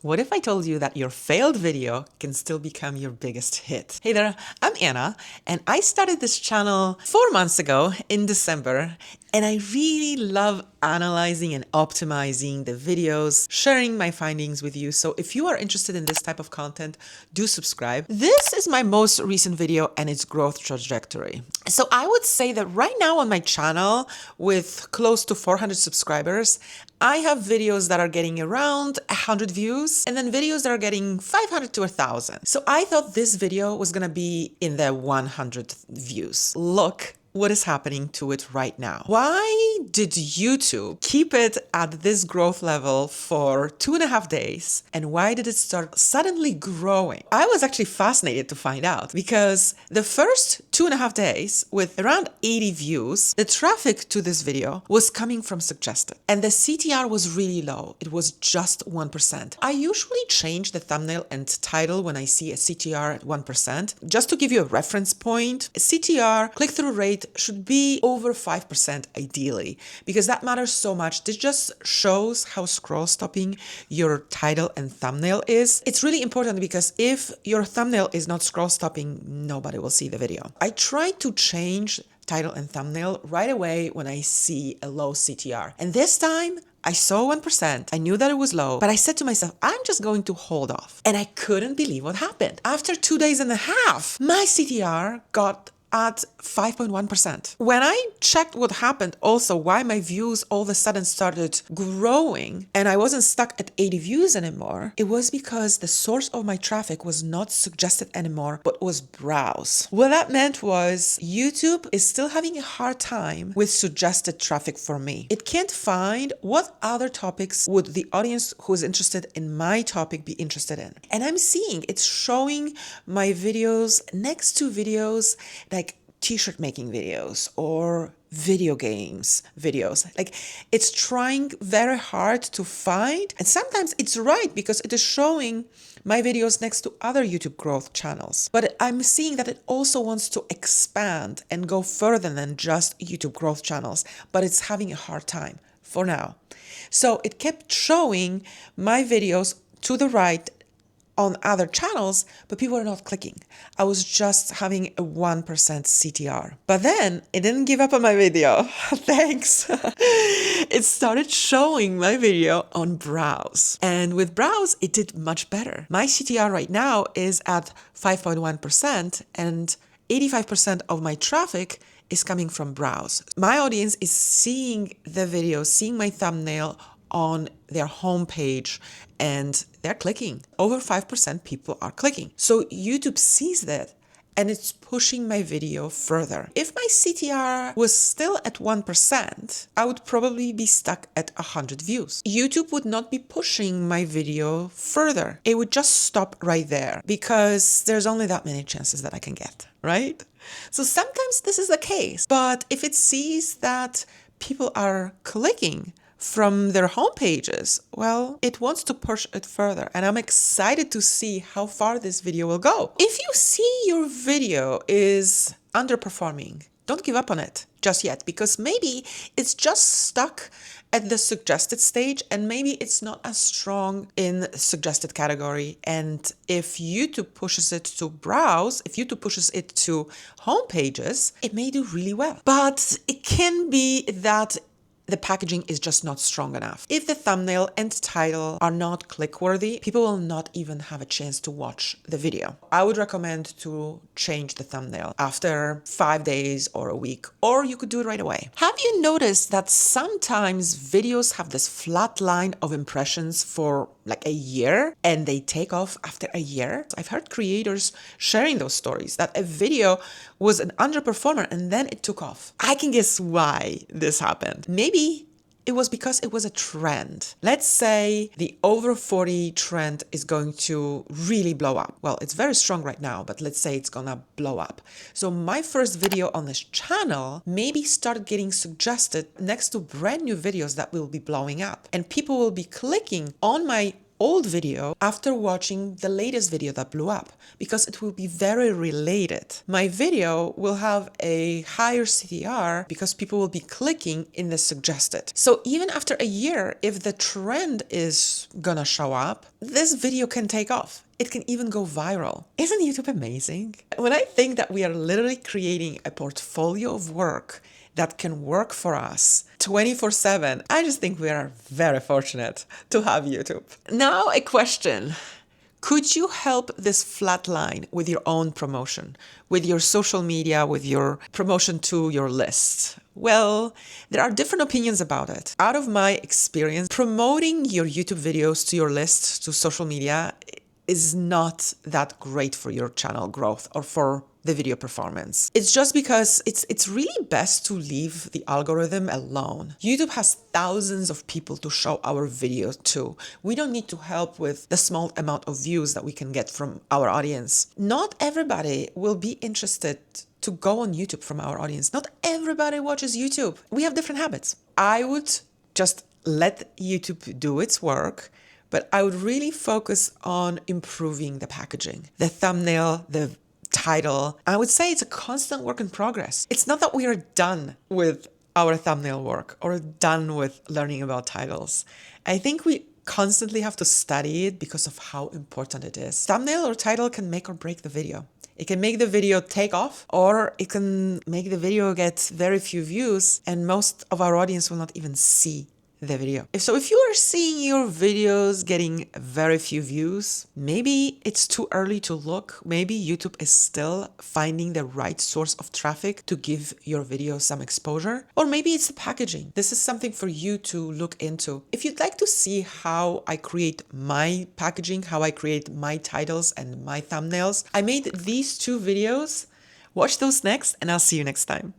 What if I told you that your failed video can still become your biggest hit? Hey there, I'm Anna, and I started this channel 4 months ago in December, and I really love analyzing and optimizing the videos, sharing my findings with you. So if you are interested in this type of content, do subscribe. This is my most recent video and its growth trajectory. So I would say that right now on my channel, with close to 400 subscribers, I have videos that are getting around 100 views and then videos that are getting 500 to 1,000. So I thought this video was gonna be in the 100 views. Look what is happening to it right now. Why did YouTube keep it at this growth level for 2.5 days? And why did it start suddenly growing? I was actually fascinated to find out, because the first 2.5 days with around 80 views, the traffic to this video was coming from suggested. And the CTR was really low. It was just 1%. I usually change the thumbnail and title when I see a CTR at 1%. Just to give you a reference point, a CTR, click-through rate, should be over 5% ideally, because that matters so much. This just shows how scroll stopping your title and thumbnail is. It's really important because if your thumbnail is not scroll stopping, nobody will see the video. I try to change title and thumbnail right away when I see a low CTR. And this time, I saw 1%. I knew that it was low, but I said to myself, I'm just going to hold off. And I couldn't believe what happened. After 2.5 days, my CTR got at 5.1%. When I checked what happened, also why my views all of a sudden started growing and I wasn't stuck at 80 views anymore, it was because the source of my traffic was not suggested anymore, but was browse. What that meant was YouTube is still having a hard time with suggested traffic for me. It can't find what other topics would the audience who is interested in my topic be interested in. And I'm seeing it's showing my videos next to videos like t-shirt making videos or video games videos. Like, it's trying very hard to find, and sometimes it's right because it is showing my videos next to other YouTube growth channels. But I'm seeing that it also wants to expand and go further than just YouTube growth channels, but it's having a hard time for now. So it kept showing my videos to the right on other channels, but people are not clicking. I was just having a 1% CTR. But then it didn't give up on my video. Thanks. It started showing my video on browse. And with browse, it did much better. My CTR right now is at 5.1%, and 85% of my traffic is coming from browse. My audience is seeing the video, seeing my thumbnail on their homepage, and they're clicking. Over 5% people are clicking. So YouTube sees that and it's pushing my video further. If my CTR was still at 1%, I would probably be stuck at 100 views. YouTube would not be pushing my video further. It would just stop right there because there's only that many chances that I can get, right? So sometimes this is the case, but if it sees that people are clicking from their home pages, well, it wants to push it further. And I'm excited to see how far this video will go. If you see your video is underperforming, don't give up on it just yet, because maybe it's just stuck at the suggested stage and maybe it's not as strong in suggested category. And if YouTube pushes it to browse, if YouTube pushes it to home pages, it may do really well. But it can be that the packaging is just not strong enough. If the thumbnail and title are not click-worthy, people will not even have a chance to watch the video. I would recommend to change the thumbnail after 5 days or a week, or you could do it right away. Have you noticed that sometimes videos have this flat line of impressions for like a year and they take off after a year? I've heard creators sharing those stories that a video was an underperformer and then it took off. I can guess why this happened. Maybe it was because it was a trend. Let's say the over 40 trend is going to really blow up. Well, it's very strong right now, but let's say it's gonna blow up. So my first video on this channel maybe started getting suggested next to brand new videos that will be blowing up. And people will be clicking on my old video after watching the latest video that blew up, because it will be very related. My video will have a higher CTR because people will be clicking in the suggested. So even after a year, if the trend is gonna show up, this video can take off. It can even go viral. Isn't YouTube amazing? When I think that we are literally creating a portfolio of work that can work for us 24/7, I just think we are very fortunate to have YouTube. Now a question. Could you help this flatline with your own promotion, with your social media, with your promotion to your list? Well, there are different opinions about it. Out of my experience, promoting your YouTube videos to your list, to social media, is not that great for your channel growth or for the video performance. It's just because it's really best to leave the algorithm alone. YouTube has thousands of people to show our videos to. We don't need to help with the small amount of views that we can get from our audience. Not everybody will be interested to go on YouTube from our audience. Not everybody watches YouTube. We have different habits. I would just let YouTube do its work, but I would really focus on improving the packaging, the thumbnail, the title. I would say it's a constant work in progress. It's not that we are done with our thumbnail work or done with learning about titles. I think we constantly have to study it because of how important it is. Thumbnail or title can make or break the video. It can make the video take off, or it can make the video get very few views, and most of our audience will not even see the video. So if you are seeing your videos getting very few views, maybe it's too early to look. Maybe YouTube is still finding the right source of traffic to give your video some exposure. Or maybe it's the packaging. This is something for you to look into. If you'd like to see how I create my packaging, how I create my titles and my thumbnails, I made these 2 videos. Watch those next, and I'll see you next time.